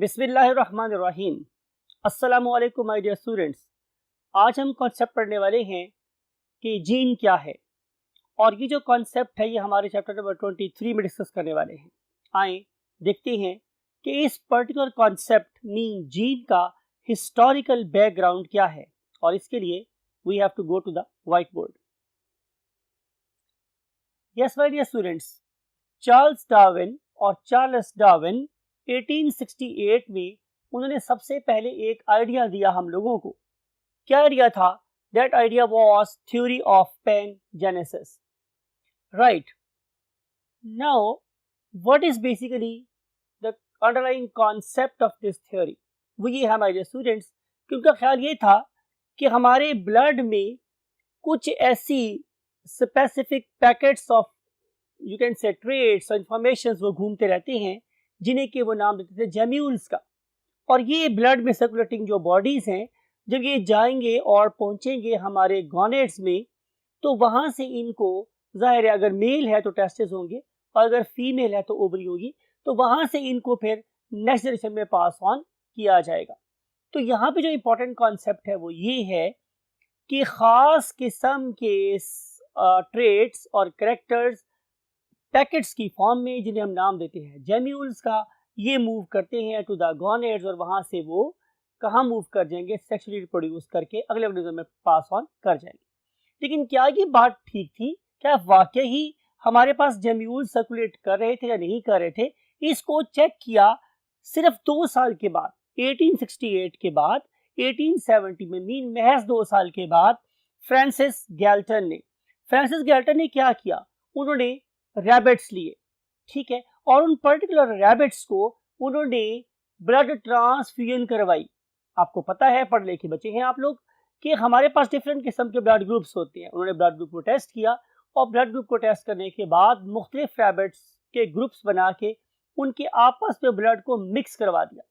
बिस्मिल्लाहिर्रहमानिर्रहीम। अस्सलामु अलैकुम माय डियर स्टूडेंट्स। आज हम कॉन्सेप्ट पढ़ने वाले हैं कि जीन क्या है, और ये जो कॉन्सेप्ट है ये हमारे चैप्टर नंबर 23 में डिस्कस करने वाले हैं। आए देखते हैं कि इस पर्टिकुलर कॉन्सेप्ट मीन जीन का हिस्टोरिकल बैकग्राउंड क्या है, और इसके लिए we have to go to the white board. Yes my dear students, Charles Darwin 1868 में उन्होंने सबसे पहले एक आइडिया दिया हम लोगों को। क्या आइडिया था? That idea was theory of pangenesis. Right now, what is basically the underlying concept of this theory? वो ये है माय डियर स्टूडेंट्स कि उनका ख्याल ये था कि हमारे ब्लड में कुछ ऐसी specific packets of you can say traits और इंफॉर्मेशन वो घूमते रहते हैं जिन्हें कि वो नाम देते थे जेम्यूल्स का। और ये ब्लड में सर्कुलेटिंग जो बॉडीज हैं, जब ये जाएंगे और पहुंचेंगे हमारे गॉनेट्स में, तो वहां से इनको जाहिर है अगर मेल है तो टेस्टिस होंगे और अगर फीमेल है तो ओवरी होगी, तो वहां से इनको फिर नेक्स्ट जनरेशन में पास ऑन किया जाएगा। तो यहाँ पे जो इंपॉर्टेंट कॉन्सेप्ट है वो ये है कि खास किस्म के ट्रेट्स और करेक्टर्स पैकेट्स की फॉर्म में, जिन्हें हम नाम देते हैं जेम्यूल्स का, ये मूव करते हैं टू द गॉनेट्स, और वहां से वो कहाँ मूव कर जाएंगे? सेक्सुअली रिप्रोड्यूस करके अगले ऑर्गेनिज्म में पास ऑन कर जाएंगे। लेकिन क्या ये बात ठीक थी? क्या वाकई ही हमारे पास जेम्यूल सर्कुलेट कर रहे थे या नहीं कर रहे थे? इसको चेक किया सिर्फ 2 साल के बाद, 1868 के बाद 1870 में, मीन महज 2 साल के बाद फ्रांसिस गैल्टन ने क्या किया? उन्होंने रैबिट्स लिए, ठीक है, और उन पर्टिकुलर रैबिट्स को उन्होंने ब्लड ट्रांसफ्यूजन करवाई। आपको पता है, पढ़ लिखे बच्चे हैं आप लोग, कि हमारे पास डिफरेंट किस्म के ब्लड ग्रुप्स होते हैं। उन्होंने ब्लड ग्रुप को टेस्ट किया और ब्लड ग्रुप को टेस्ट करने के बाद मुख्तलिफ रैबिट्स के ग्रुप्स बना के उनके आपस में ब्लड को मिक्स करवा दिया।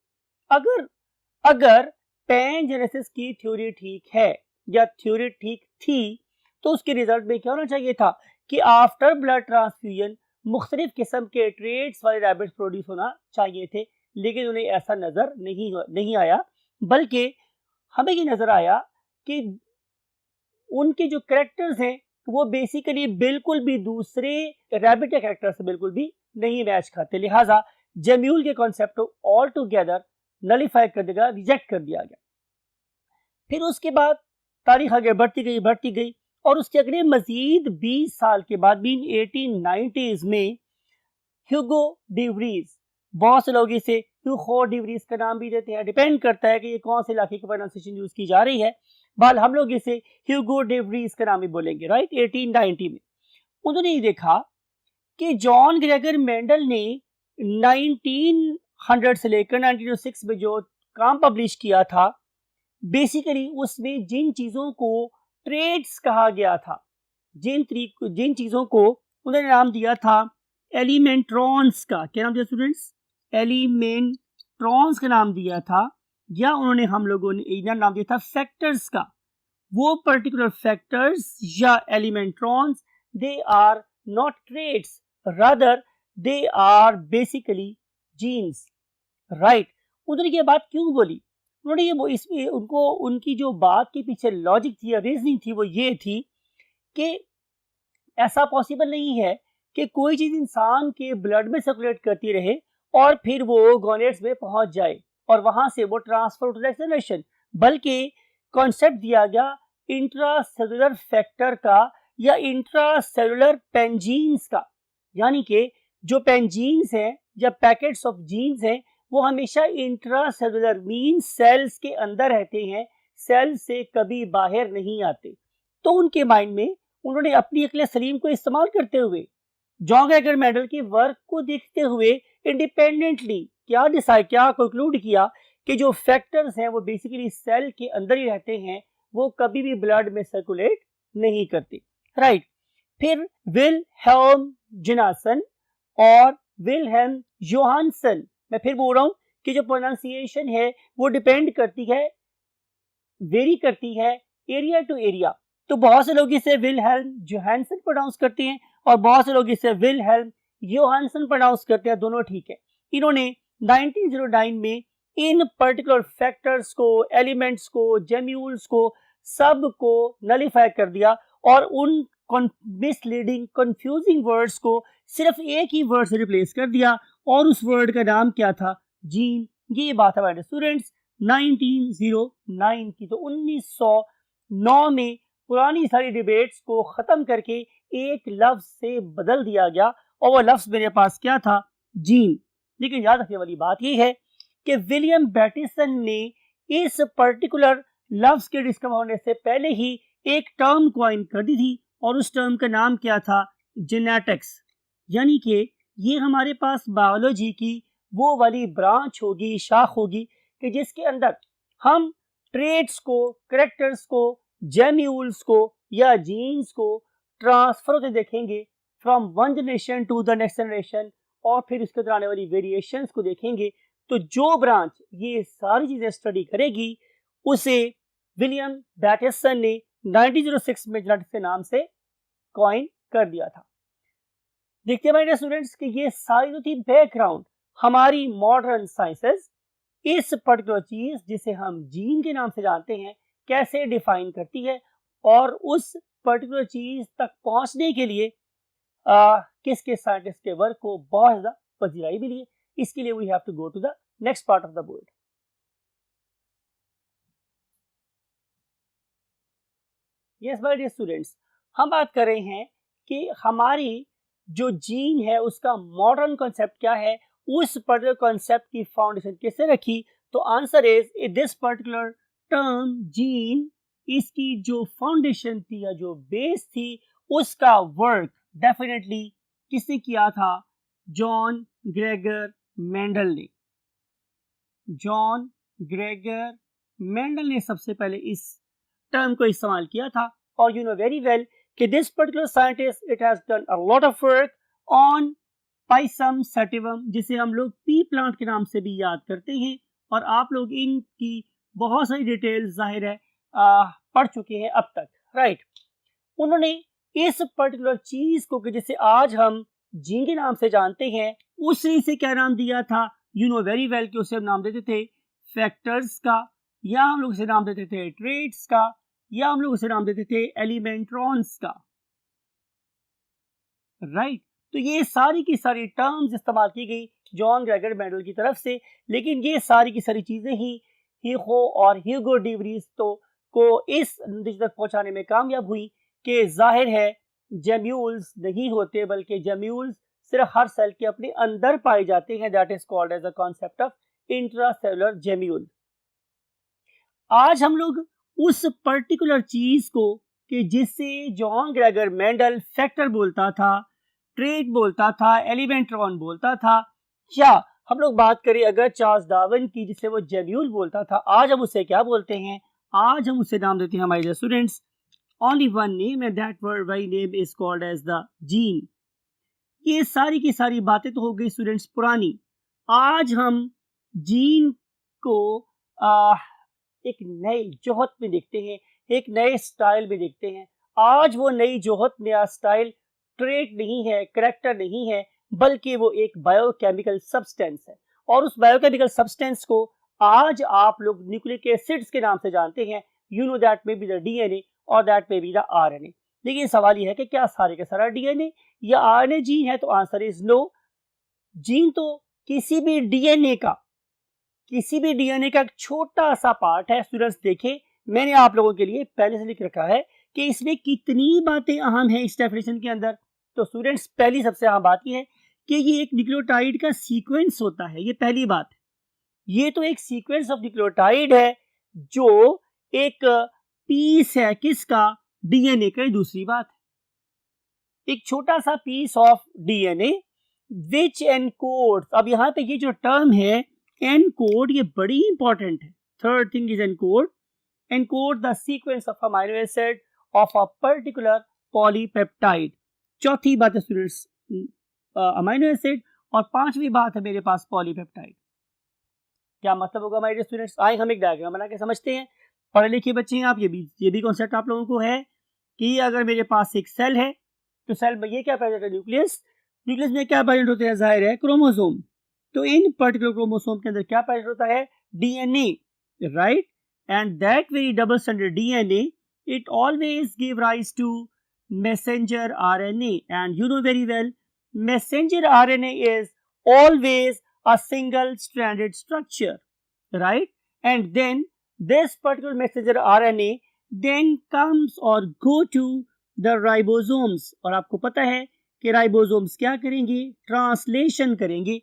अगर पैनजेनेसिस की थ्योरी ठीक है या थ्योरी ठीक थी, तो उसके रिजल्ट में क्या होना चाहिए था कि आफ्टर ब्लड ट्रांसफ्यूजन मुख्तलिफ किस्म के ट्रेट्स वाले रैबिट्स प्रोड्यूस होना चाहिए थे। लेकिन उन्हें ऐसा नजर नहीं आया, बल्कि हमें ये नजर आया कि उनके जो कैरेक्टर्स हैं वो बेसिकली बिल्कुल भी दूसरे रैबिट के कैरेक्टर से बिल्कुल भी नहीं मैच खाते। लिहाजा जेम्यूल के कॉन्सेप्ट को ऑल टुगेदर नलिफाई कर दिया, रिजेक्ट कर दिया गया। फिर उसके बाद तारीख आगे बढ़ती गई और उसके अगले मजीद 20 साल के बाद, 1890s में, ह्यूगो डी व्रीज, बहुत से लोग इसे ह्यूगो डी व्रीज का नाम भी देते हैं, डिपेंड करता है कि ये कौन से इलाके की प्रोनाउंसिएशन यूज की जा रही है। बहरहाल हम लोग इसे ह्यूगो डी व्रीज का नाम ही बोलेंगे। राइट, 1890 में उन्होंने ये देखा कि जॉन ग्रेगर मेंडल ने 1900 से लेकर 1906 में जो काम पब्लिश किया था, बेसिकली उसमें जिन चीजों को ट्रेट्स कहा गया था, जिन चीजों को उन्होंने नाम दिया था एलिमेंट्रॉन्स का। क्या नाम दिया स्टूडेंट्स? एलिमेंट्रॉन्स का नाम दिया था, या उन्होंने हम लोगों ने नाम दिया था फैक्टर्स का। वो पर्टिकुलर फैक्टर्स या एलिमेंट्रॉन्स, they are not traits, rather they are basically genes. Right, उन्होंने ये बात क्यों बोली? उन्होंने ये इसमें उनकी जो बात के पीछे लॉजिक थी, रीजनिंग थी, वो ये थी कि ऐसा पॉसिबल नहीं है कि कोई चीज इंसान के ब्लड में सर्कुलेट करती रहे और फिर वो गॉनेट्स में पहुंच जाए और वहां से वो ट्रांसफर टू नेक्स्ट जनरेशन, बल्कि कॉन्सेप्ट दिया गया इंट्रासेलुलर फैक्टर का या इंट्रासेलुलर पेंजीन्स का। यानी कि जो पेंजीन्स हैं या पैकेट्स ऑफ जीन्स हैं, वो हमेशा इंट्रासेलुलर मीन सेल्स के अंदर रहते हैं, सेल से कभी बाहर नहीं आते। तो उनके माइंड में उन्होंने अपनी अक्ल सलीम को इस्तेमाल करते हुए, जॉन ग्रेगर मेंडल के वर्क को देखते हुए, इंडिपेंडेंटली क्या कंक्लूड किया कि जो फैक्टर्स हैं वो बेसिकली सेल के अंदर ही रहते हैं, वो कभी भी ब्लड में सर्कुलेट नहीं करते। राइट, फिर विल्हेल्म जिनासन और विल्हेल्म जोहानसन, मैं फिर बोल रहा हूं कि जो प्रोनाउंसिएशन है वो डिपेंड करती है, वेरी करती है एरिया टू एरिया। तो बहुत से लोग इसे विल्हेल्म जोहानसन प्रोनाउंस करते हैं और बहुत से लोग इसे विल्हेल्म जोहानसन प्रोनाउंस करते हैं, दोनों ठीक है। इन्होंने 1909 में इन पर्टिकुलर फैक्टर्स को, एलिमेंट्स को, जेम्यूल्स को, सब को नलीफाई कर दिया और उन मिसलीडिंग कंफ्यूजिंग वर्ड्स को सिर्फ एक ही वर्ड से रिप्लेस कर दिया और उस वर्ड का नाम क्या था? जीन। ये बात है हमारे स्टूडेंट्स 1909 की। तो 1909 में पुरानी सारी डिबेट्स को खत्म करके एक लफ्ज से बदल दिया गया और वो लफ्ज मेरे पास क्या था? जीन। लेकिन याद रखने वाली बात यह है कि विलियम बैटिसन ने इस पर्टिकुलर लफ्ज के डिस्कवर होने से पहले ही एक टर्म कॉइन कर दी थी और उस टर्म का नाम क्या था? जेनेटिक्स। यानी कि ये हमारे पास बायोलॉजी की वो वाली ब्रांच होगी, शाख होगी कि जिसके अंदर हम ट्रेट्स को, करेक्टर्स को, जेम्यूल्स को या जीन्स को ट्रांसफर होते देखेंगे from one generation to the next generation और फिर उसके अंदर आने वाली वेरिएशंस को देखेंगे। तो जो ब्रांच ये सारी चीजें स्टडी करेगी उसे विलियम बैटिसन ने 1906 में जेनेटिक्स के नाम से कॉइन कर दिया था। देखते हैं मेरे स्टूडेंट्स कि ये सारी जो थी बैकग्राउंड हमारी मॉडर्न साइंसेस इस पर्टिकुलर चीज जिसे हम जीन के नाम से जानते हैं कैसे डिफाइन करती है और उस पर्टिकुलर चीज तक पहुंचने के लिए किसके साइंटिस्ट के वर्क को बहुत ज्यादा पजीराई मिली है। इसके लिए we have to go to the next part of the board. Yes my dear students, हम बात कर रहे हैं कि हमारी जो जीन है उसका मॉडर्न कॉन्सेप्ट क्या है, उस पर्टिकुलर कॉन्सेप्ट की फाउंडेशन किसने रखी? तो answer is this particular term gene, इसकी जो फाउंडेशन थी या जो बेस थी उसका वर्क डेफिनेटली किसने किया था? जॉन ग्रेगर मेंडल ने। जॉन ग्रेगर मेंडल ने सबसे पहले इस टर्म को इस्तेमाल किया था और यू नो वेरी वेल कि this particular scientist it has done a lot of work on Pisum sativum, जिसे हम लोग पी प्लांट के नाम से भी याद करते हैं और आप लोग इनकी बहुत सारी डिटेल्स जाहिर है पढ़ चुके हैं अब तक, राइट। उन्होंने इस पर्टिकुलर चीज को कि जिसे आज हम जीन के नाम से जानते हैं उसे से क्या नाम दिया था? यू नो वेरी वेल कि उसे हम नाम देते थे फैक्टर्स का, या हम लोग उसे नाम देते थे ट्रेट्स का, या हम लोग उसे नाम देते थे एलिमेंट्रॉन्स का, राइट। तो ये सारी की सारी टर्म्स इस्तेमाल की गई जॉन ग्रेगर मेंडल की तरफ से, लेकिन ये सारी की सारी चीजें ही हीगो और ह्यूगो डी वरीज तो को इस नतीजे तक पहुंचाने में कामयाब हुई कि जाहिर है जेम्यूल्स नहीं होते बल्कि जेम्यूल्स सिर्फ हर सेल के अपने अंदर पाए जाते हैं। That is called as a concept of intracellular gemmule. आज हम लोग उस पर्टिकुलर चीज को कि जिसे जॉन ग्रेगर मेंडल फैक्टर बोलता था, ट्रेट बोलता था, एलिमेंट्रॉन बोलता था, या हम लोग बात करें अगर चार्ल्स डार्विन की जिसे वो जेम्यूल बोलता था, आज हम उसे क्या बोलते हैं? आज हम उसे नाम देते हैं हमारे students only one name and that very name is called as the gene। ये सारी की सारी बातें तो हो गई स्टूडेंट्स पुरानी। आज हम जीन को एक नए जोहत में देखते हैं, एक नए स्टाइल में देखते हैं। आज वो नई जोहत, नया स्टाइल ट्रेट नहीं है, करैक्टर नहीं है, बल्कि वो एक बायोकेमिकल सब्सटेंस है और उस बायोकेमिकल सब्सटेंस को आज आप लोग न्यूक्लिक एसिड्स के नाम से जानते हैं। You know that may be the DNA और that may be the RNA. लेकिन सवाल यह है कि क्या सारे का सारा डीएनए या आरएनए जीन है? तो आंसर इज नो। जीन तो किसी भी डीएनए का एक छोटा सा पार्ट है। स्टूडेंट्स देखें, मैंने आप लोगों के लिए पहले से लिख रखा है कि इसमें कितनी बातें अहम हैं इस डेफिनेशन के अंदर। तो स्टूडेंट्स पहली सबसे अहम बात यह है कि ये एक न्यूक्लियोटाइड का सीक्वेंस होता है। ये पहली बात है, ये तो एक सीक्वेंस ऑफ न्यूक्लियोटाइड है जो एक पीस है किसका? डीएनए का। दूसरी बात है एक छोटा सा piece of DNA which encodes. अब यहाँ पे ये जो टर्म है एनकोड, ये बड़ी इंपॉर्टेंट है। Third thing is encode the sequence of amino acid of a particular polypeptide. चौथी बात है स्टूडेंट्स अमाइनो एसिड और पांचवी बात है मेरे पास पॉलीपेप्टाइड। क्या मतलब होगा हमारे स्टूडेंट्स? आए हम एक डायग्राम बना के समझते हैं। पढ़े लिखे बच्चे हैं आप, ये भी कॉन्सेप्ट आप लोगों को है कि अगर मेरे पास एक सेल है तो सेल में ये क्या प्रेजेंट है? न्यूक्लियस। न्यूक्लियस में क्या प्रेजेंट होते हैं? जाहिर है क्रोमोसोम। तो इन पर्टिकुलर क्रोमोसोम के अंदर क्या प्रेजेंट होता है? DNA, right, and that very double stranded DNA it always give rise to messenger RNA, and you know very well messenger RNA is always a single stranded structure, right? And then this particular messenger RNA then comes or go to the ribosomes, और आपको पता है कि ribosomes क्या करेंगे? Translation करेंगे,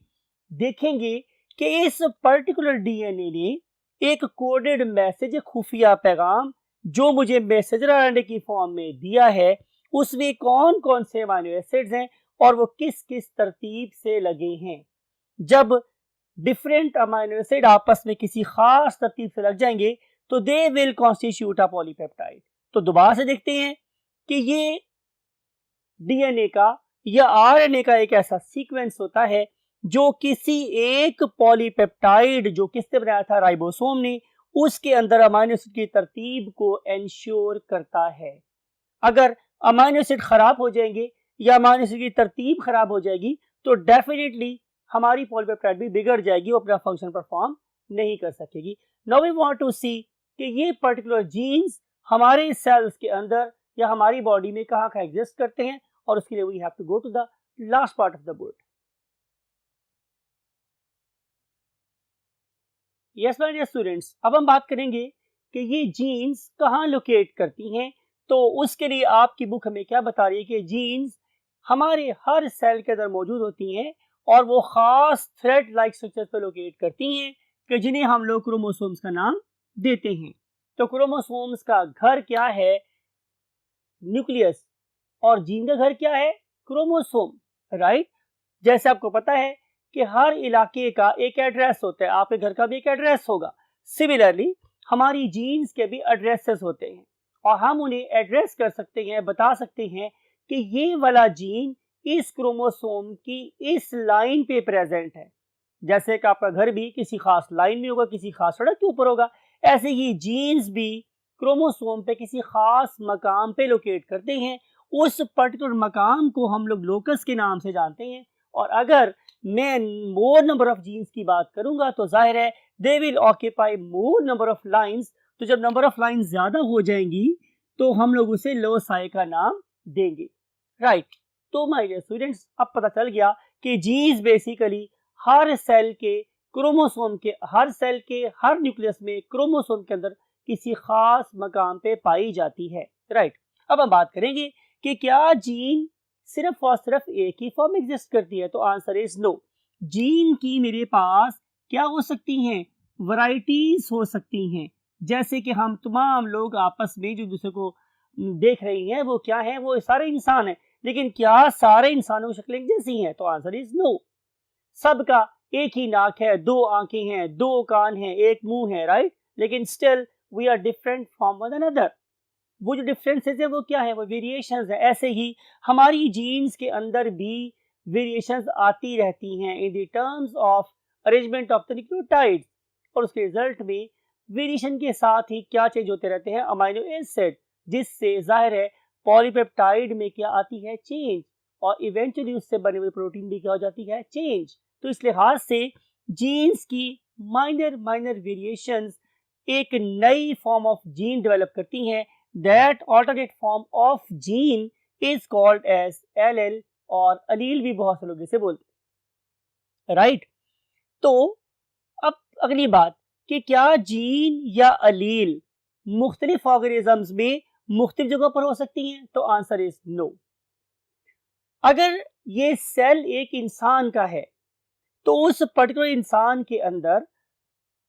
देखेंगे कि इस पर्टिकुलर डीएनए ने एक कोडेड मैसेज, खुफिया पैगाम जो मुझे मैसेंजर आरएनए की फॉर्म में दिया है, उसमें कौन कौन से अमीनो एसिड्स हैं और वो किस किस तरतीब से लगे हैं। जब डिफरेंट अमीनो एसिड आपस में किसी खास तरतीब से लग जाएंगे तो they will constitute a polypeptide. तो दोबारा से देखते हैं कि ये डीएनए का या आरएनए का एक ऐसा सीक्वेंस होता है जो किसी एक पॉलीपेप्टाइड जो किसने बनाया था? राइबोसोम ने, उसके अंदर अमीनो एसिड की तरतीब को एंश्योर करता है। अगर अमीनो एसिड खराब हो जाएंगे या अमीनो एसिड की तरतीब खराब हो जाएगी तो डेफिनेटली हमारी पॉलीपेप्टाइड भी बिगड़ जाएगी, वो अपना फंक्शन परफॉर्म नहीं कर सकेगी। नाउ वी वांट टू सी कि ये पर्टिकुलर जीन्स हमारे सेल्स के अंदर या हमारी बॉडी में कहाँ कहाँ एग्जिस्ट करते हैं, और उसके लिए we have to go to the last part of the board. Yes my dear students, अब हम बात करेंगे कि ये जीन्स कहाँ लोकेट करती हैं। तो उसके लिए आपकी बुक हमें क्या बता रही है कि जीन्स हमारे हर सेल के अंदर मौजूद होती हैं और वो खास थ्रेड लाइक स्ट्रक्चर पर लोकेट करती हैं कि जिन्हें हम लोग क्रोमोसोम्स का नाम देते हैं। तो क्रोमोसोम्स का घर क्या है? न्यूक्लियस। और जीन का घर क्या है? Chromosome, right. जैसे आपको पता है कि हर इलाके का एक एड्रेस होता है, आपके घर का भी एक एड्रेस होगा। सिमिलरली हमारी जीन्स के भी एड्रेसेस होते हैं और हम उन्हें एड्रेस कर सकते हैं, बता सकते हैं कि ये वाला जीन इस क्रोमोसोम की इस लाइन पे प्रेजेंट है। जैसे कि आपका घर भी किसी खास लाइन में होगा, किसी खास सड़क के ऊपर होगा, ऐसे ही जीन्स भी क्रोमोसोम पे किसी खास मकाम पे लोकेट करते हैं। उस पर्टिकुलर मकाम को हम लोग लोकस के नाम से जानते हैं। और अगर मैं मोर नंबर ऑफ जीन्स की बात करूंगा तो जाहिर है they will occupy more number of lines. तो जब नंबर ऑफ लाइंस ज्यादा हो जाएंगी तो हम लोग उसे लोसाई का नाम देंगे, राइट। तो माय डियर स्टूडेंट्स, अब पता चल गया कि जीन्स बेसिकली हर सेल के क्रोमोसोम के हर न्यूक्लियस में क्रोमोसोम के अंदर किसी खास मकाम पे पाई जाती है, राइट। अब हम बात करेंगे कि क्या जीन सिर्फ और सिर्फ एक ही फॉर्म एग्जिस्ट करती है? तो आंसर इज नो। जीन की मेरे पास क्या हो सकती हैं? वैरायटीज हो सकती हैं। जैसे कि हम तमाम लोग आपस में जो दूसरे को देख रही हैं वो क्या है? वो सारे इंसान हैं, लेकिन क्या सारे इंसानों की शक्लें जैसी हैं? तो आंसर इज नो। सबका एक ही नाक है, दो आंखें हैं, दो कान हैं, एक मुंह है, राइट, लेकिन still we are different from one another. वो जो डिफरेंसेस है वो क्या है? वो वेरिएशंस है। ऐसे ही हमारी जीन्स के अंदर भी वेरिएशंस आती रहती हैं in the terms of arrangement of the nucleotides, और उसके रिजल्ट में वेरिएशन के साथ ही क्या चेंज होते रहते हैं? अमाइनो एसिड, जिससे जाहिर है पॉलीपेप्टाइड में क्या आती है? चेंज, और इवेंचुअली उससे बने हुए प्रोटीन भी क्या हो जाती है? चेंज। तो इस लिहाज से जीन्स की माइनर वेरिएशंस एक नई फॉर्म ऑफ जीन डेवलप करती हैं। That alternate form of gene is called as allele, और अलील भी बहुत से लोग इसे बोलते हैं, राइट। तो अब अगली बात कि क्या जीन या अलील मुख्तलिफ ऑर्गेनिजम्स में मुख्तलिफ जगहों पर हो सकती हैं? तो आंसर इज नो। अगर ये सेल एक इंसान का है तो उस पर्टिकुलर इंसान के अंदर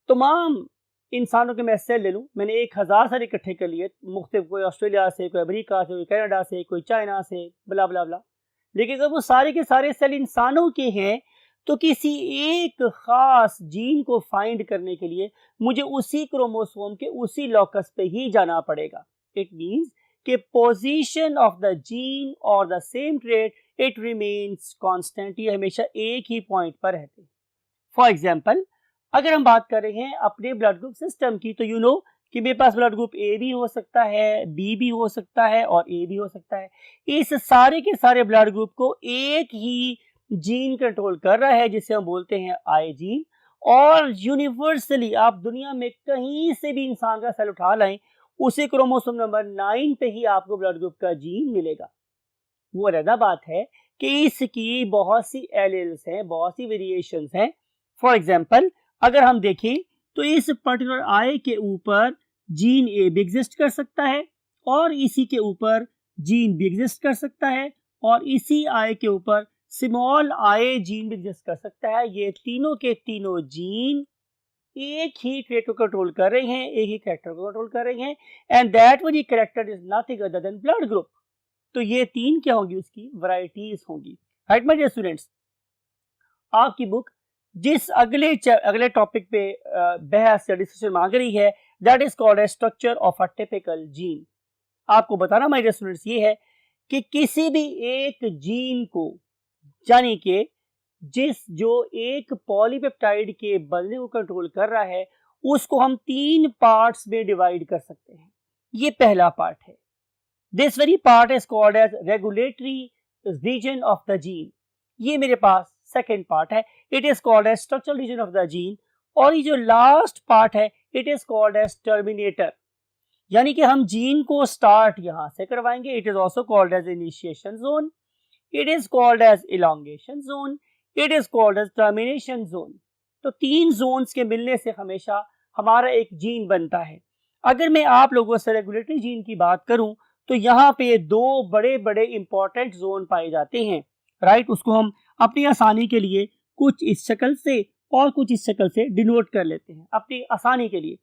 तमाम इंसानों के मैं सेल ले लूं, मैंने 1000 सारे इकट्ठे कर लिए, मुख्तलिफ, कोई ऑस्ट्रेलिया से, कोई अमेरिका से, कोई कनाडा से, कोई चाइना से, ब्ला ब्ला ब्ला, लेकिन अगर वो सारे के सारे सेल इंसानों के हैं तो किसी एक खास जीन को फाइंड करने के लिए मुझे उसी क्रोमोसोम के उसी लॉकस पे ही जाना पड़ेगा। इट मींस कि पोजीशन ऑफ द जीन और the same trait it remains constant, ये हमेशा एक ही पॉइंट पर रहते हैं। फॉर एग्जांपल, अगर हम बात कर रहे हैं अपने ब्लड ग्रुप सिस्टम की, तो यू नो कि मेरे पास ब्लड ग्रुप ए भी हो सकता है, बी भी हो सकता है और ए भी हो सकता है। इस सारे के सारे ब्लड ग्रुप को एक ही जीन कंट्रोल कर रहा है जिसे हम बोलते हैं आई जीन, और यूनिवर्सली आप दुनिया में कहीं से भी इंसान का सेल उठा लाएं, उसे क्रोमोसोम नंबर 9 पे ही आपको ब्लड ग्रुप का जीन मिलेगा। वो अलग बात है कि इसकी बहुत सी एलील्स हैं, बहुत सी वेरिएशंस हैं। फॉर एग्जांपल अगर हम देखें तो इस पर्टिकुलर आई के ऊपर जीन ए भी एग्जिस्ट कर सकता है, और इसी के ऊपर जीन भी एग्जिस्ट कर सकता है, और इसी आई के ऊपर स्मॉल आई जीन भी एग्जिस्ट कर सकता है। ये तीनों के तीनों जीन एक ही ट्रेट को कंट्रोल कर रहे हैं, एक ही कैरेक्टर को कंट्रोल कर रहे हैं, and that very character is nothing other than blood group. तो ये तीन क्या होंगी, उसकी वैरायटीज होंगी। राइट माय डियर स्टूडेंट्स, आपकी बुक जिस अगले टॉपिक पे बहस या डिस्कशन मांग रही है, that is called as structure of a typical gene. आपको बताना माय डियर स्टूडेंट्स ये है कि किसी भी एक जीन को, यानी कि जो एक पॉलीपेप्टाइड के बनने को कंट्रोल कर रहा है, उसको हम 3 पार्ट्स में डिवाइड कर सकते हैं। ये पहला पार्ट है। This very part is called as regulatory region of the gene. ये मेरे पास सेकेंड पार्ट है, it is called as structural region of the gene. और ये जो लास्ट पार्ट है, it is called as terminator, यानी कि हम जीन को स्टार्ट यहां से करवाएंगे। It is also called as initiation zone, it is called as elongation zone, it is called as termination zone. तो 3 जोन्स के मिलने से हमेशा हमारा एक जीन बनता है। अगर मैं आप लोगों से रेगुलेटरी जीन की बात करूं तो यहाँ पे 2 बड़े बड़े इंपॉर्टेंट जोन पाए जाते हैं। राइट, उसको हम अपनी आसानी के लिए कुछ इस शक्ल से और कुछ इस शक्ल से डिनोट कर लेते हैं अपनी आसानी के लिए।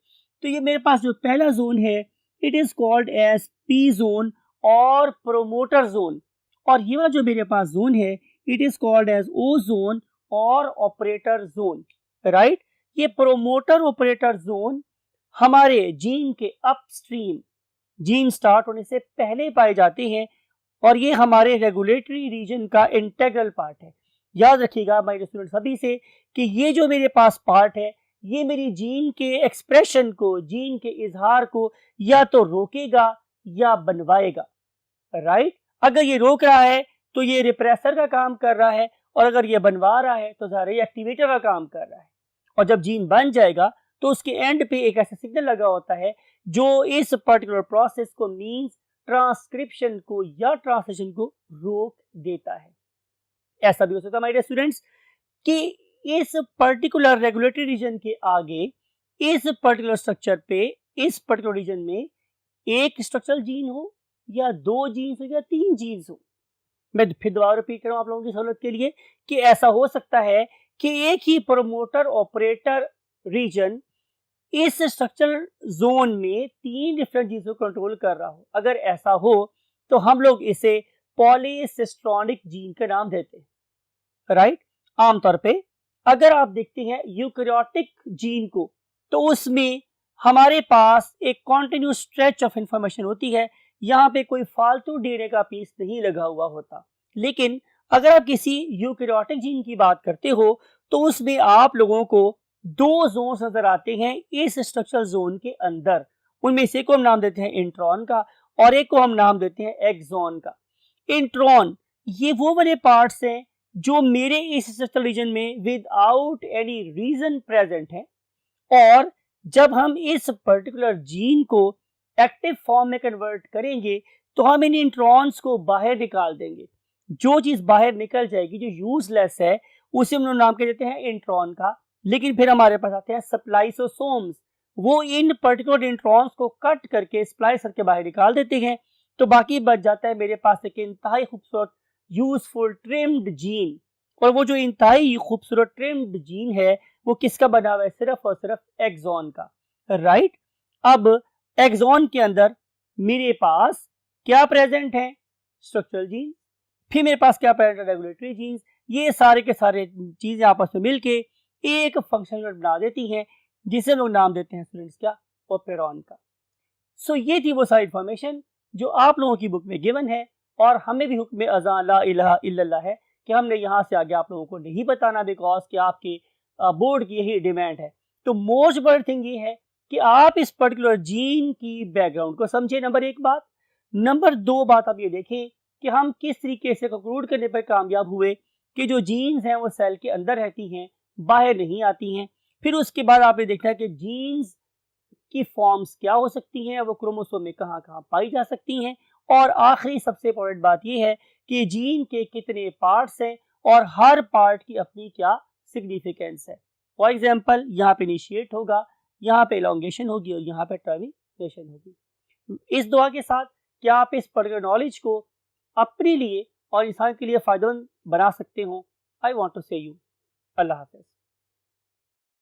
तो ये मेरे पास जो पहला जोन है, it is called as P zone और प्रोमोटर जोन, और ये वाला जो मेरे पास जोन है, it is called as O zone और ऑपरेटर जोन। राइट, ये प्रोमोटर ऑपरेटर जोन हमारे जीन के अपस्ट्रीम, जीन स्टार्ट होने से पहले पाए जाते हैं, और ये हमारे रेगुलेटरी रीजन का इंटीग्रल पार्ट है। याद रखिएगा माय स्टूडेंट सभी से कि ये जो मेरे पास पार्ट है, ये मेरी जीन के एक्सप्रेशन को, जीन के इजहार को या तो रोकेगा या बनवाएगा। राइट, अगर ये रोक रहा है तो ये रिप्रेसर का काम कर रहा है, और अगर ये बनवा रहा है तो ज़ाहिर एक्टिवेटर का काम कर रहा है। और जब जीन बन जाएगा तो उसके एंड पे एक ऐसा सिग्नल लगा होता है जो इस पर्टिकुलर प्रोसेस को, मींस ट्रांसक्रिप्शन को या ट्रांसलेशन को रोक देता है। ऐसा भी हो सकता है माय डियर स्टूडेंट्स कि इस पर्टिकुलर रेगुलेटरी रीजन के आगे, इस पर्टिकुलर स्ट्रक्चर पे, इस पर्टिकुलर रीजन में एक स्ट्रक्चरल जीन हो, या 2 जीन्स हो, या 3 जीन्स हो। मैं फिर दोबारा रिपीट कर रहा हूं आप लोगों की सहूलत के लिए कि ऐसा हो सकता है कि एक ही प्रमोटर ऑपरेटर रीजन इस स्ट्रक्चरल जोन में 3 डिफरेंट जीन्स को कंट्रोल कर रहा हो। अगर ऐसा हो तो हम लोग इसे पॉलीसिस्ट्रॉनिक जीन का नाम देते हैं। राइट, आमतौर पे अगर आप देखते हैं यूकैरियोटिक जीन को, तो उसमें हमारे पास एक कॉन्टिन्यूस स्ट्रेच ऑफ इंफॉर्मेशन होती है, यहाँ पे कोई फालतू डीएनए का पीस नहीं लगा हुआ होता। लेकिन अगर आप किसी यूकैरियोटिक जीन की बात करते हो तो उसमें आप लोगों को 2 जोन्स नजर आते हैं इस स्ट्रक्चरल जोन के अंदर। उनमें से एक को हम नाम देते हैं इंट्रॉन का, और एक को हम नाम देते हैं एक्सॉन का। इंट्रॉन ये वो वाले पार्ट्स हैं जो मेरे इस स्ट्रक्चरल रीजन में विदाउट एनी रीजन प्रेजेंट है, और जब हम इस पर्टिकुलर जीन को एक्टिव फॉर्म में कन्वर्ट करेंगे तो हम इन इंट्रॉन्स को बाहर निकाल देंगे। जो चीज बाहर निकल जाएगी, जो यूजलेस है, उसे हम लोग नाम के देते हैं इंट्रॉन का। लेकिन फिर हमारे पास आते हैं स्प्लाइसोसोम्स, वो इन पर्टिकुलर इंट्रॉन्स को कट करके स्प्लाइस करके बाहर निकाल देते हैं, तो बाकी बच जाता है मेरे पास एक इंतहाई खूबसूरत यूजफुल ट्रिम्ड जीन। और वो जो इंतहाई खूबसूरत ट्रिम्ड जीन है वो किसका बना हुआ है, सिर्फ और सिर्फ एक्सॉन का। राइट, अब एक्सॉन के अंदर मेरे पास क्या प्रेजेंट है, स्ट्रक्चरल जीन, फिर मेरे पास क्या प्रेजेंट है, रेगुलेटरी जीन्स। ये सारे के सारे चीजें आपस में मिलके एक फंक्शन यूनिट बना देती हैं, जिसे लोग नाम देते हैं स्टूडेंट्स क्या, ओपेरॉन का। सो ये थी वो सारी इंफॉर्मेशन जो आप लोगों की बुक में गिवन है, और हमें भी हुक्म अज़ान ला इलाहा इल्लल्लाह है कि हमने यहाँ से आगे आप लोगों को नहीं बताना, बिकॉज कि आपके बोर्ड की यही डिमांड है। तो मोस्ट इम्पोर्टेंट थिंग ये है कि आप इस पर्टिकुलर जीन की बैकग्राउंड को समझे, नंबर 1 बात। नंबर 2 बात आप ये देखें कि हम किस तरीके से कंक्लूड करने पर कामयाब हुए कि जो जीन्स हैं वो सेल के अंदर रहती हैं, बाहर नहीं आती हैं। फिर उसके बाद आपने देखा कि जीन्स की फॉर्म्स क्या हो सकती हैं, वो क्रोमोसोम में कहाँ कहाँ पाई जा सकती हैं। और आखिरी सबसे इंपॉर्टेंट बात यह है कि जीन के कितने पार्ट्स हैं और हर पार्ट की अपनी क्या सिग्निफिकेंस है। फॉर एग्जाम्पल, यहाँ पे इनिशिएट होगा, यहाँ पे एलोंगेशन होगी और यहाँ पे टर्मिनेशन होगी। इस दुआ के साथ क्या आप इस पर्टिकुलर नॉलेज को अपने लिए और इंसान के लिए फायदेमंद बना सकते हो। आई वॉन्ट टू से यू अल्लाह हाफिज।